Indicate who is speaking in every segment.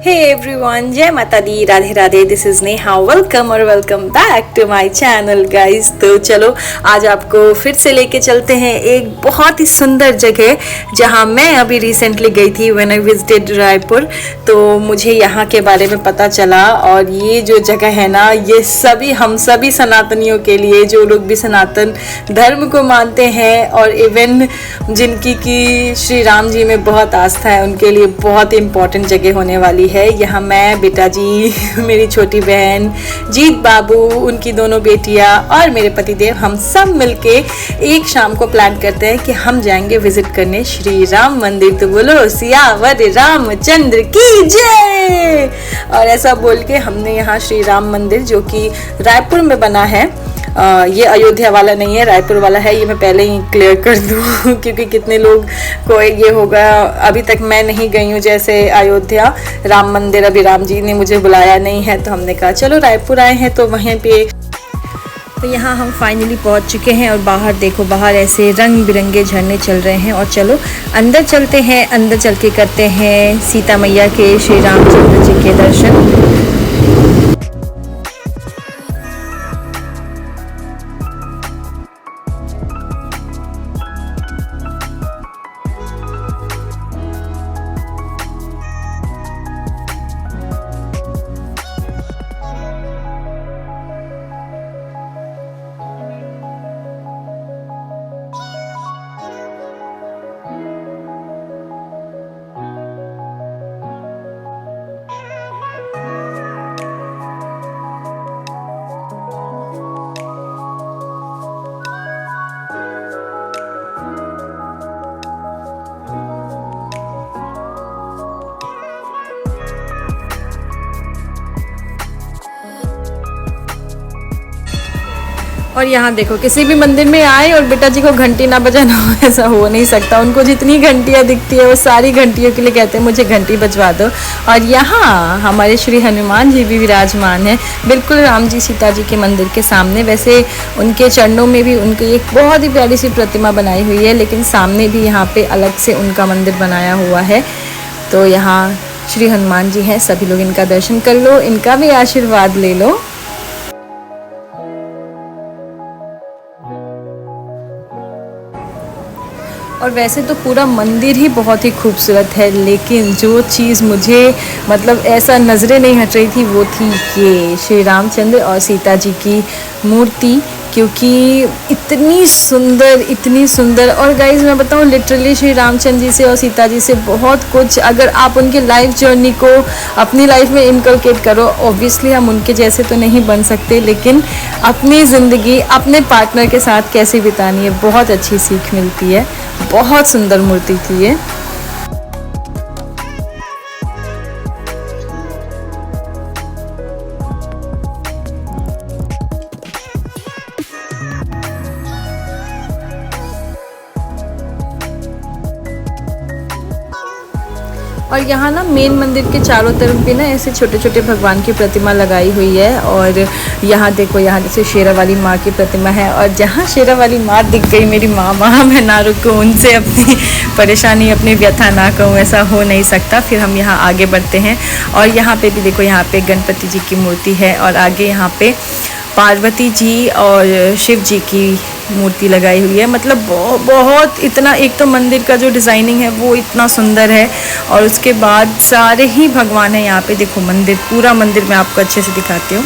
Speaker 1: हे everyone, जय माता दी, Radhe Radhe. This is Neha. Welcome back to my channel guys. तो चलो आज आपको फिर से लेके चलते हैं एक बहुत ही सुंदर जगह जहां मैं अभी रिसेंटली गई थी व्हेन आई विजिटेड रायपुर। तो मुझे यहाँ के बारे में पता चला और ये जो जगह है ना, ये हम सभी सनातनियों के लिए, जो लोग भी सनातन धर्म को मानते हैं और इवन जिनकी की श्री राम जी में बहुत आस्था है, उनके लिए बहुत ही इम्पोर्टेंट जगह होने वाली है। यहाँ मैं, बेटा जी, मेरी छोटी बहन जीत बाबू, उनकी दोनों बेटियां और मेरे पतिदेव, हम सब मिलके एक शाम को प्लान करते हैं कि हम जाएंगे विजिट करने श्री राम मंदिर। तो बोलो सियावर रामचंद्र की जय। और ऐसा बोल के हमने यहाँ श्री राम मंदिर, जो कि रायपुर में बना है, ये अयोध्या वाला नहीं है, रायपुर वाला है, ये मैं पहले ही क्लियर कर दूँ क्योंकि कितने लोग को ये होगा, अभी तक मैं नहीं गई हूँ जैसे अयोध्या राम मंदिर, अभी राम जी ने मुझे बुलाया नहीं है। तो हमने कहा चलो रायपुर आए हैं तो वहीं पे। तो यहाँ हम फाइनली पहुँच चुके हैं और बाहर देखो, बाहर ऐसे रंग बिरंगे झरने चल रहे हैं। और चलो अंदर चलते हैं, अंदर चल के करते हैं सीता मैया के, श्री रामचंद्र जी के दर्शन। और यहाँ देखो, किसी भी मंदिर में आए और बेटा जी को घंटी ना बजाना हो, ऐसा हो नहीं सकता। उनको जितनी घंटियाँ दिखती है वो सारी घंटियों के लिए कहते हैं मुझे घंटी बजवा दो। और यहाँ हमारे श्री हनुमान जी भी विराजमान है, बिल्कुल राम जी सीता जी के मंदिर के सामने। वैसे उनके चरणों में भी उनकी एक बहुत ही प्यारी सी प्रतिमा बनाई हुई है, लेकिन सामने भी यहाँ पे अलग से उनका मंदिर बनाया हुआ है। तो यहाँ श्री हनुमान जी हैं, सभी लोग इनका दर्शन कर लो, इनका भी आशीर्वाद ले लो। और वैसे तो पूरा मंदिर ही बहुत ही खूबसूरत है, लेकिन जो चीज़ मुझे मतलब ऐसा नज़रें नहीं हट रही थी वो थी ये श्री रामचंद्र और सीता जी की मूर्ति, क्योंकि इतनी सुंदर। और गाइज मैं बताऊँ, लिटरली श्री रामचंद्र जी से और सीता जी से बहुत कुछ, अगर आप उनके लाइफ जर्नी को अपनी लाइफ में इनकलकेट करो, ऑब्वियसली हम उनके जैसे तो नहीं बन सकते, लेकिन अपनी ज़िंदगी अपने पार्टनर के साथ कैसे बितानी है, बहुत अच्छी सीख मिलती है। बहुत सुंदर मूर्ति थी ये। और यहाँ ना मेन मंदिर के चारों तरफ भी ना ऐसे छोटे छोटे भगवान की प्रतिमा लगाई हुई है। और यहाँ देखो, यहाँ जैसे शेरा वाली माँ की प्रतिमा है, और जहाँ शेरा वाली माँ दिख गई मेरी माँ, वहाँ मैं ना रुकूँ, उनसे अपनी परेशानी, अपनी व्यथा ना कहूँ, ऐसा हो नहीं सकता। फिर हम यहाँ आगे बढ़ते हैं और यहाँ पे भी देखो, यहाँ पे गणपति जी की मूर्ति है और आगे यहाँ पे पार्वती जी और शिव जी की मूर्ति लगाई हुई है। मतलब बहुत इतना, एक तो मंदिर का जो डिज़ाइनिंग है वो इतना सुंदर है, और उसके बाद सारे ही भगवान हैं यहाँ पे। देखो मंदिर, पूरा मंदिर मैं आपको अच्छे से दिखाती हूँ।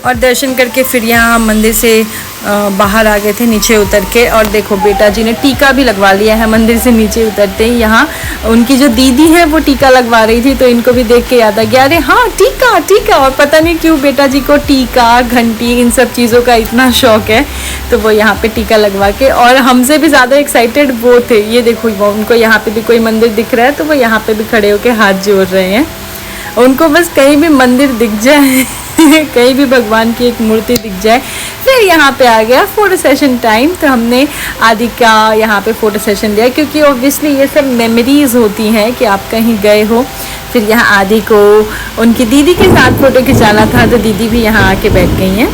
Speaker 1: और दर्शन करके फिर यहाँ हम मंदिर से बाहर आ गए थे नीचे उतर के। और देखो बेटा जी ने टीका भी लगवा लिया है मंदिर से नीचे उतरते ही। यहाँ उनकी जो दीदी है वो टीका लगवा रही थी, तो इनको भी देख के याद आ गया, अरे हाँ टीका टीका। और पता नहीं क्यों बेटा जी को टीका, घंटी, इन सब चीज़ों का इतना शौक है, तो वो यहाँ पे टीका लगवा के, और हमसे भी ज़्यादा एक्साइटेड वो थे। ये देखो वो उनको यहाँ पे भी कोई मंदिर दिख रहा है, तो वो यहाँ पे भी खड़े होके हाथ जोड़ रहे हैं। उनको बस कहीं भी मंदिर दिख जाए कहीं भी भगवान की एक मूर्ति दिख जाए। फिर यहाँ पे आ गया फ़ोटो सेशन टाइम, तो हमने आदि का यहाँ पे फ़ोटो सेशन लिया, क्योंकि ऑब्वियसली ये सब मेमोरीज़ होती हैं कि आप कहीं गए हो। फिर यहाँ आदि को उनकी दीदी के साथ फ़ोटो खिंचाना था, तो दीदी भी यहाँ आके बैठ गई हैं।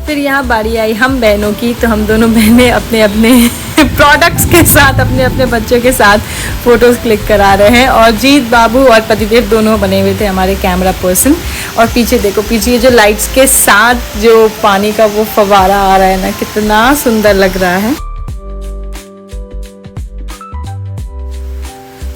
Speaker 1: फिर यहाँ बारी आई हम बहनों की, तो हम दोनों बहनें अपने अपने प्रोडक्ट्स के साथ, अपने अपने बच्चों के साथ फ़ोटोज़ क्लिक करा रहे हैं। और जीत बाबू और पतिदेव दोनों बने हुए थे हमारे कैमरा पर्सन। और पीछे देखो, पीछे ये जो लाइट्स के साथ जो पानी का वो फव्वारा आ रहा है ना, कितना सुंदर लग रहा है।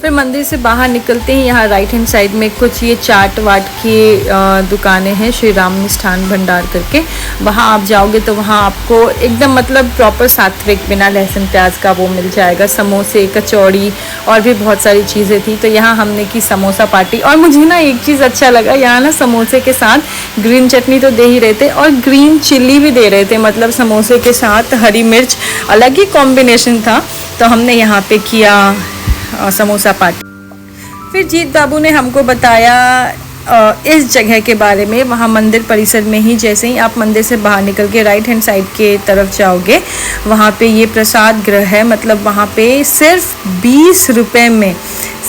Speaker 1: फिर मंदिर से बाहर निकलते ही यहाँ राइट हैंड साइड में कुछ ये चाट वाट की दुकानें हैं, श्री राम मिष्ठान भंडार करके। वहाँ आप जाओगे तो वहाँ आपको एकदम मतलब प्रॉपर सात्विक बिना लहसुन प्याज का वो मिल जाएगा, समोसे, कचौड़ी और भी बहुत सारी चीज़ें थी। तो यहाँ हमने की समोसा पार्टी। और मुझे ना एक चीज़ अच्छा लगा, यहाँ ना समोसे के साथ ग्रीन चटनी तो दे ही रहे थे और ग्रीन चिल्ली भी दे रहे थे, मतलब समोसे के साथ हरी मिर्च, अलग ही कॉम्बिनेशन था। तो हमने यहाँ पे किया समोसा पार्टी। फिर जीत बाबू ने हमको बताया इस जगह के बारे में। वहाँ मंदिर परिसर में ही, जैसे ही आप मंदिर से बाहर निकल के राइट हैंड साइड के तरफ जाओगे, वहाँ पे ये प्रसाद गृह है। मतलब वहाँ पे सिर्फ 20 रुपये में,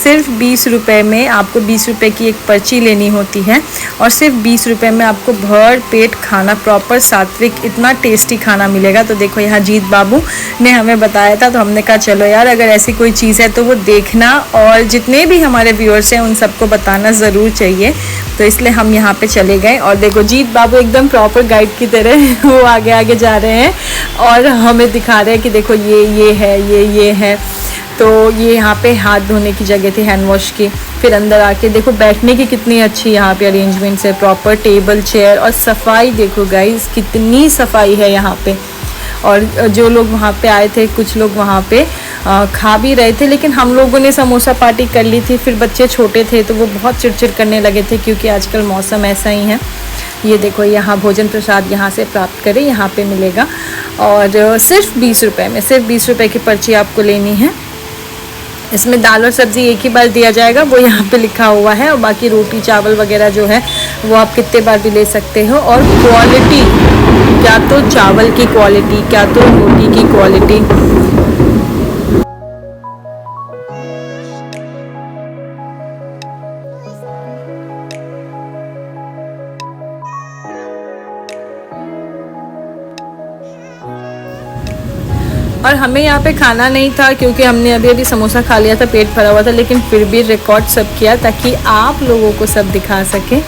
Speaker 1: सिर्फ 20 रुपये में आपको 20 रुपये की एक पर्ची लेनी होती है, और सिर्फ 20 रुपये में आपको भर पेट खाना, प्रॉपर सात्विक, इतना टेस्टी खाना मिलेगा। तो देखो यहाँ जीत बाबू ने हमें बताया था, तो हमने कहा चलो यार अगर ऐसी कोई चीज़ है तो वो देखना, और जितने भी हमारे व्यूअर्स हैं उन सबको बताना ज़रूर चाहिए। तो इसलिए हम यहाँ पे चले गए। और देखो जीत बाबू एकदम प्रॉपर गाइड की तरह वो आगे आगे जा रहे हैं और हमें दिखा रहे हैं कि देखो ये है, ये है। तो ये यहाँ पे हाथ धोने की जगह थी, हैंड वॉश की। फिर अंदर आके देखो बैठने की कितनी अच्छी यहाँ पे अरेंजमेंट्स है, प्रॉपर टेबल चेयर, और सफाई देखो गाइस कितनी सफाई है यहाँ पे। और जो लोग वहाँ पे आए थे, कुछ लोग वहाँ पे खा भी रहे थे, लेकिन हम लोगों ने समोसा पार्टी कर ली थी। फिर बच्चे छोटे थे तो वो बहुत चिड़चिड़ करने लगे थे, क्योंकि आजकल मौसम ऐसा ही है। ये देखो यहाँ भोजन प्रसाद यहाँ से प्राप्त करें, यहाँ पे मिलेगा। और सिर्फ 20 रुपये में, सिर्फ 20 रुपये की पर्ची आपको लेनी है। इसमें दाल और सब्ज़ी एक ही बार दिया जाएगा, वो यहाँ पे लिखा हुआ है। और बाकी रोटी चावल वगैरह जो है वो आप कितने बार भी ले सकते हो। और क्वालिटी, क्या तो चावल की क्वालिटी, क्या तो रोटी की क्वालिटी। और हमें यहाँ पे खाना नहीं था, क्योंकि हमने अभी अभी समोसा खा लिया था, पेट भरा हुआ था, लेकिन फिर भी रिकॉर्ड सब किया ताकि आप लोगों को सब दिखा सके।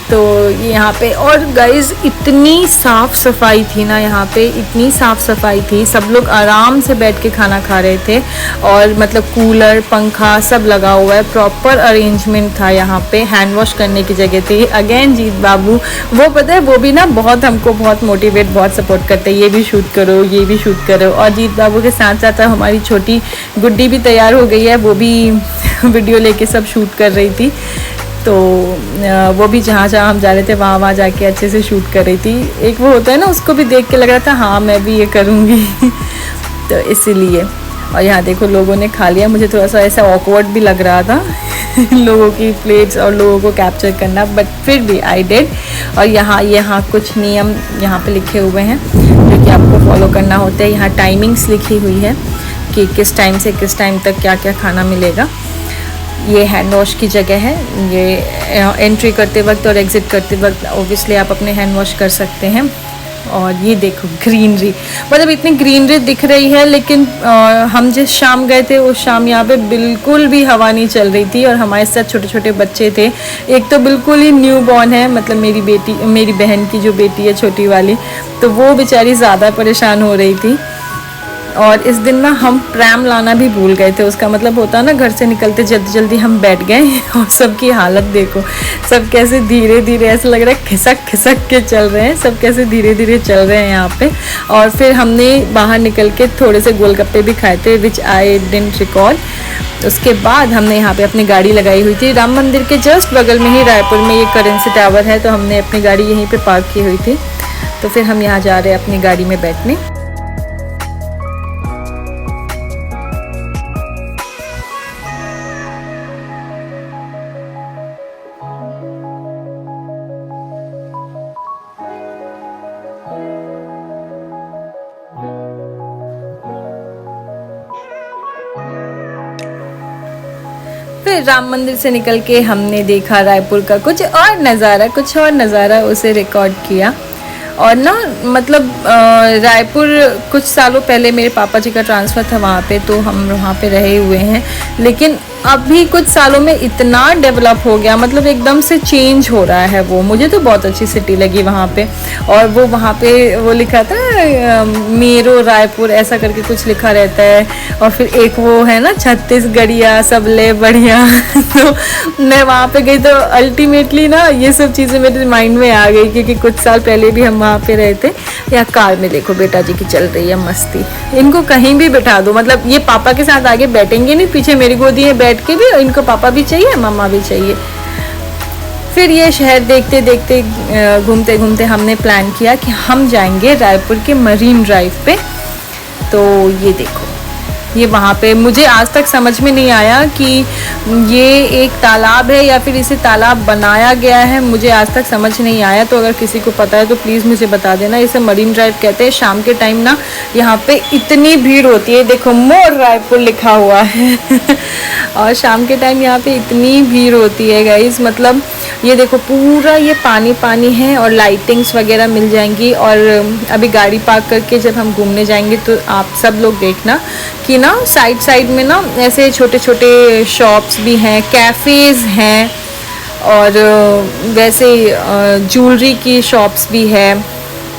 Speaker 1: तो यहाँ पे, और गाइस इतनी साफ़ सफाई थी ना यहाँ पे, इतनी साफ़ सफाई थी, सब लोग आराम से बैठ के खाना खा रहे थे। और मतलब कूलर, पंखा सब लगा हुआ है, प्रॉपर अरेंजमेंट था यहाँ पे। हैंड वॉश करने की जगह थी। अगेन जीत बाबू, वो पता है वो भी ना बहुत हमको बहुत मोटिवेट, बहुत सपोर्ट करते हैं, ये भी शूट करो, ये भी शूट करो। और जीत बाबू के साथ साथ हमारी छोटी गुड्डी भी तैयार हो गई है, वो भी वीडियो लेके सब शूट कर रही थी। तो वो भी जहाँ जहाँ हम जा रहे थे वहाँ जाके अच्छे से शूट कर रही थी। एक वो होता है ना, उसको भी देख के लग रहा था हाँ मैं भी ये करूँगी तो इसीलिए। और यहाँ देखो लोगों ने खा लिया, मुझे थोड़ा सा ऐसा ऑकवर्ड भी लग रहा था लोगों की प्लेट्स और लोगों को कैप्चर करना, बट फिर भी आई डिड। और यहाँ कुछ नियम यहाँ पे लिखे हुए हैं जो कि आपको फॉलो करना होता है। यहाँ टाइमिंग्स लिखी हुई है कि किस टाइम से किस टाइम तक क्या क्या खाना मिलेगा। ये हैंड वॉश की जगह है, ये एंट्री करते वक्त और एग्ज़िट करते वक्त ओबियसली आप अपने हैंड वॉश कर सकते हैं। और ये देखो ग्रीनरी, मतलब इतनी ग्रीनरी दिख रही है, लेकिन हम जिस शाम गए थे उस शाम यहाँ पे बिल्कुल भी हवा नहीं चल रही थी। और हमारे साथ छोटे छोटे बच्चे थे, एक तो बिल्कुल ही न्यू बॉर्न है, मतलब मेरी बहन की जो बेटी है छोटी वाली, तो वो बेचारी ज़्यादा परेशान हो रही थी। और इस दिन ना हम प्रैम लाना भी भूल गए थे। उसका मतलब होता है ना, घर से निकलते जल्दी जल्दी हम बैठ गए और सबकी हालत देखो, सब कैसे धीरे धीरे, ऐसा लग रहा है खिसक खिसक के चल रहे हैं, सब कैसे धीरे धीरे चल रहे हैं यहाँ पे। और फिर हमने बाहर निकल के थोड़े से गोलगप्पे भी खाए थे, विच आई डिडंट रिकॉल। उसके बाद हमने यहाँ पे अपनी गाड़ी लगाई हुई थी राम मंदिर के जस्ट बगल में ही, रायपुर में ये करेंसी टावर है, तो हमने अपनी गाड़ी यहीं पे पार्क की हुई थी। तो फिर हम यहाँ जा रहे हैं अपनी गाड़ी में बैठने। फिर राम मंदिर से निकल के हमने देखा रायपुर का कुछ और नज़ारा उसे रिकॉर्ड किया। और ना मतलब रायपुर कुछ सालों पहले मेरे पापा जी का ट्रांसफ़र था वहाँ पे, तो हम वहाँ पे रहे हुए हैं। लेकिन अभी कुछ सालों में इतना डेवलप हो गया, मतलब एकदम से चेंज हो रहा है वो। मुझे तो बहुत अच्छी सिटी लगी वहाँ पे। और वो वहाँ पे वो लिखा था मेरो रायपुर, ऐसा करके कुछ लिखा रहता है। और फिर एक वो है ना छत्तीसगढ़िया सबले बढ़िया तो मैं वहाँ पे गई तो अल्टीमेटली ना ये सब चीज़ें मेरे माइंड में आ गई, क्योंकि कुछ साल पहले भी हम वहाँ पे रहे थे। या कार में देखो बेटा जी की चल रही है मस्ती, इनको कहीं भी बैठा दो, मतलब ये पापा के साथ आगे बैठेंगे नहीं, पीछे मेरी गोदी में बैठ के भी, और इनको पापा भी चाहिए मम्मा भी चाहिए। फिर ये शहर देखते देखते घूमते घूमते हमने प्लान किया कि हम जाएंगे रायपुर के मरीन ड्राइव पे। तो ये देखो, ये वहाँ पे मुझे आज तक समझ में नहीं आया कि ये एक तालाब है या फिर इसे तालाब बनाया गया है, मुझे आज तक समझ नहीं आया। तो अगर किसी को पता है तो प्लीज़ मुझे बता देना। इसे मरीन ड्राइव कहते हैं। शाम के टाइम ना यहाँ पे इतनी भीड़ होती है, देखो मोर रायपुर लिखा हुआ है और शाम के टाइम यहाँ पे इतनी भीड़ होती है गाइस, मतलब ये देखो पूरा ये पानी पानी है और लाइटिंग्स वगैरह मिल जाएंगी। और अभी गाड़ी पार्क करके जब हम घूमने जाएंगे तो आप सब लोग देखना कि ना साइड साइड में ना ऐसे छोटे छोटे शॉप्स भी हैं, कैफ़ेज़ हैं, और वैसे ज्वेलरी की शॉप्स भी है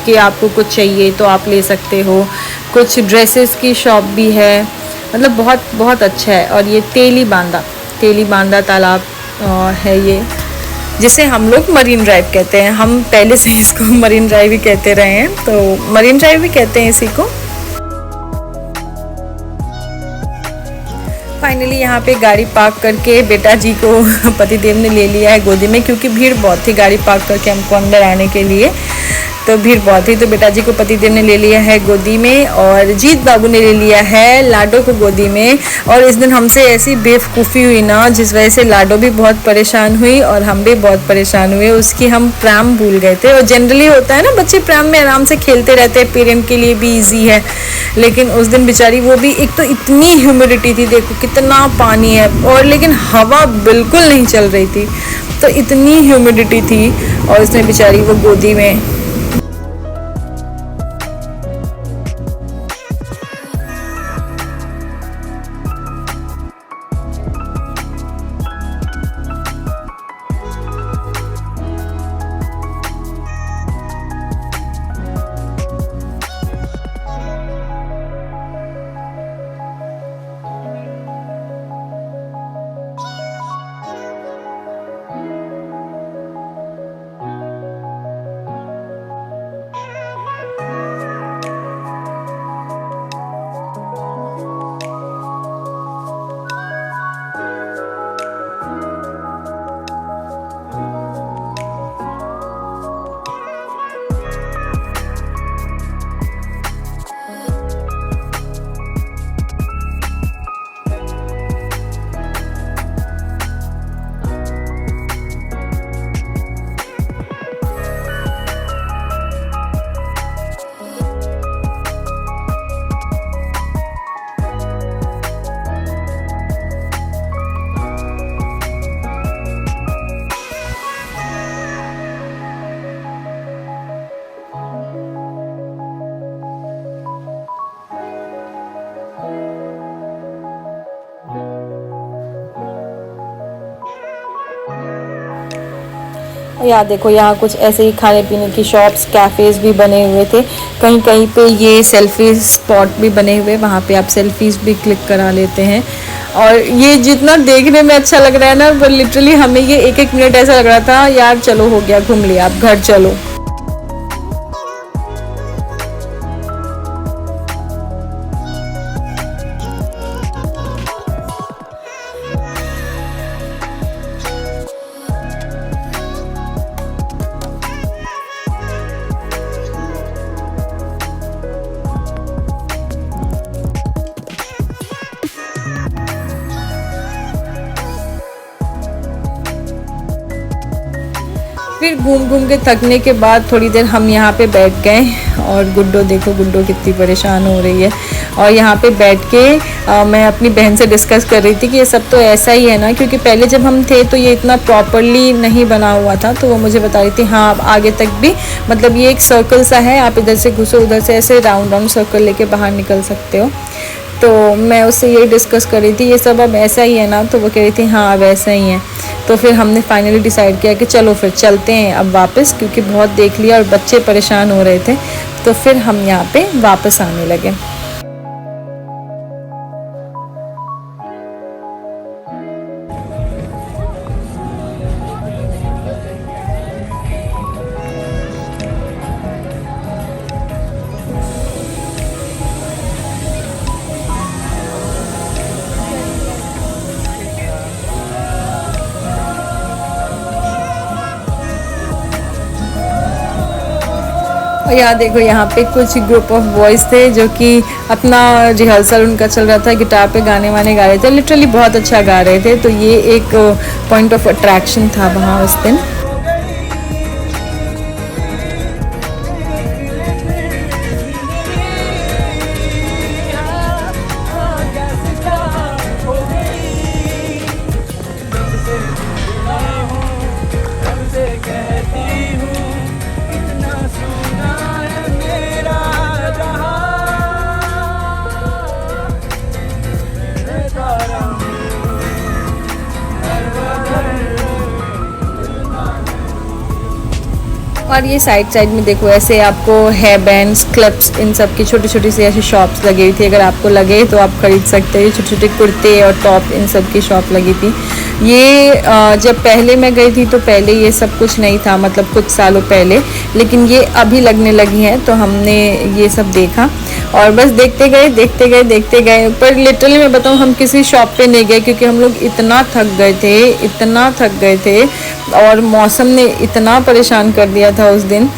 Speaker 1: कि आपको कुछ चाहिए तो आप ले सकते हो। कुछ ड्रेसेस की शॉप भी है, मतलब बहुत बहुत अच्छा है। और ये तेली बांदा तालाब है ये, जिसे हम लोग मरीन ड्राइव कहते हैं। हम पहले से इसको मरीन ड्राइव ही कहते रहे हैं, तो मरीन ड्राइव भी कहते हैं इसी को। फाइनली यहाँ पे गाड़ी पार्क करके बेटा जी को पतिदेव ने ले लिया है गोदी में, क्योंकि भीड़ बहुत थी गाड़ी पार्क करके हमको अंदर आने के लिए, तो भीड़ बहुत थी। तो बेटा जी को पतिदेव ने ले लिया है गोदी में, और जीत बाबू ने ले लिया है लाडो को गोदी में। और इस दिन हमसे ऐसी बेवकूफ़ी हुई ना, जिस वजह से लाडो भी बहुत परेशान हुई और हम भी बहुत परेशान हुए। उसकी हम प्रैम भूल गए थे, और जनरली होता है ना बच्चे प्रैम में आराम से खेलते रहते हैं, पेरेंट के लिए भी ईजी है। लेकिन उस दिन बेचारी, वो भी एक तो इतनी ह्यूमिडिटी थी, देखो कितना पानी है, और लेकिन हवा बिल्कुल नहीं चल रही थी, तो इतनी ह्यूमिडिटी थी। और उसने बेचारी वो गोदी में यहाँ देखो, यहाँ कुछ ऐसे ही खाने पीने की शॉप्स, कैफ़ेज़ भी बने हुए थे। कहीं कहीं पे ये सेल्फी स्पॉट भी बने हुए, वहाँ पे आप सेल्फीज़ भी क्लिक करा लेते हैं। और ये जितना देखने में अच्छा लग रहा है ना, पर लिटरली हमें ये एक एक मिनट ऐसा लग रहा था यार चलो हो गया, घूम लिया, आप घर चलो। फिर घूम घूम के थकने के बाद थोड़ी देर हम यहाँ पे बैठ गए और गुड्डो देखो, गुड्डो कितनी परेशान हो रही है। और यहाँ पे बैठ के मैं अपनी बहन से डिस्कस कर रही थी कि ये सब तो ऐसा ही है ना, क्योंकि पहले जब हम थे तो ये इतना प्रॉपरली नहीं बना हुआ था। तो वो मुझे बता रही थी हाँ अब आगे तक भी मतलब ये एक सर्कल सा है, आप इधर से घुसो उधर से ऐसे राउंड राउंड सर्कल लेके बाहर निकल सकते हो। तो मैं उससे यही डिस्कस कर रही थी ये सब अब ऐसा ही है ना, तो वो कह रही थी हाँ अब ऐसा ही है। तो फिर हमने फाइनली डिसाइड किया कि चलो फिर चलते हैं अब वापस, क्योंकि बहुत देख लिया और बच्चे परेशान हो रहे थे। तो फिर हम यहाँ पे वापस आने लगे। और यहाँ देखो, यहाँ पे कुछ ग्रुप ऑफ बॉयज़ थे जो कि अपना रिहर्सल उनका चल रहा था, गिटार पे गाने वाने गा रहे थे, लिटरली बहुत अच्छा गा रहे थे। तो ये एक पॉइंट ऑफ अट्रैक्शन था वहाँ उस दिन। और ये साइड साइड में देखो ऐसे आपको हेयर बैंड्स, क्लिप्स, इन सब की छोटी छोटी सी ऐसी शॉप्स लगी हुई थी। अगर आपको लगे तो आप खरीद सकते हैं। छोटे छोटे कुर्ते और टॉप इन सब की शॉप लगी थी। ये जब पहले मैं गई थी तो पहले ये सब कुछ नहीं था, मतलब कुछ सालों पहले, लेकिन ये अभी लगने लगी हैं। तो हमने ये सब देखा और बस देखते गए देखते गए देखते गए। पर लिटरली मैं बताऊँ हम किसी शॉप पे नहीं गए, क्योंकि हम लोग इतना थक गए थे, इतना थक गए थे, और मौसम ने इतना परेशान कर दिया था उस दिन।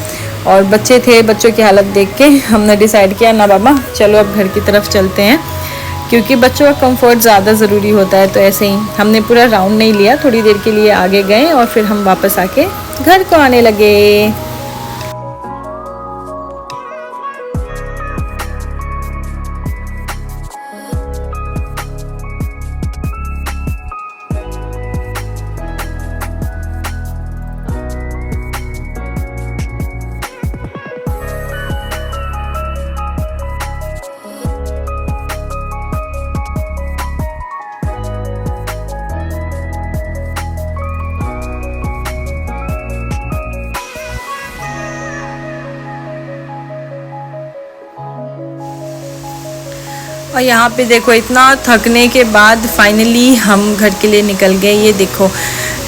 Speaker 1: और बच्चे थे, बच्चों की हालत देख के हमने डिसाइड किया ना बाबा चलो अब घर की तरफ चलते हैं, क्योंकि बच्चों का कंफर्ट ज़्यादा ज़रूरी होता है। तो ऐसे ही हमने पूरा राउंड नहीं लिया, थोड़ी देर के लिए आगे गए और फिर हम वापस आके घर को आने लगे। और यहाँ पे देखो इतना थकने के बाद फाइनली हम घर के लिए निकल गए। ये देखो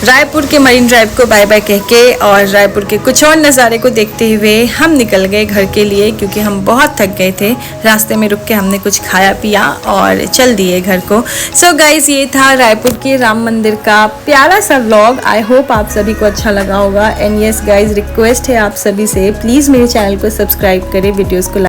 Speaker 1: रायपुर के मरीन ड्राइव को बाय बाय कह के और रायपुर के कुछ और नज़ारे को देखते हुए हम निकल गए घर के लिए, क्योंकि हम बहुत थक गए थे। रास्ते में रुक के हमने कुछ खाया पिया और चल दिए घर को। सो गाइज ये था रायपुर के राम मंदिर का प्यारा सा व्लॉग। आई होप आप सभी को अच्छा लगा होगा। एंड यस गाइज, रिक्वेस्ट है आप सभी से प्लीज़ मेरे चैनल को सब्सक्राइब करें, वीडियोज़ को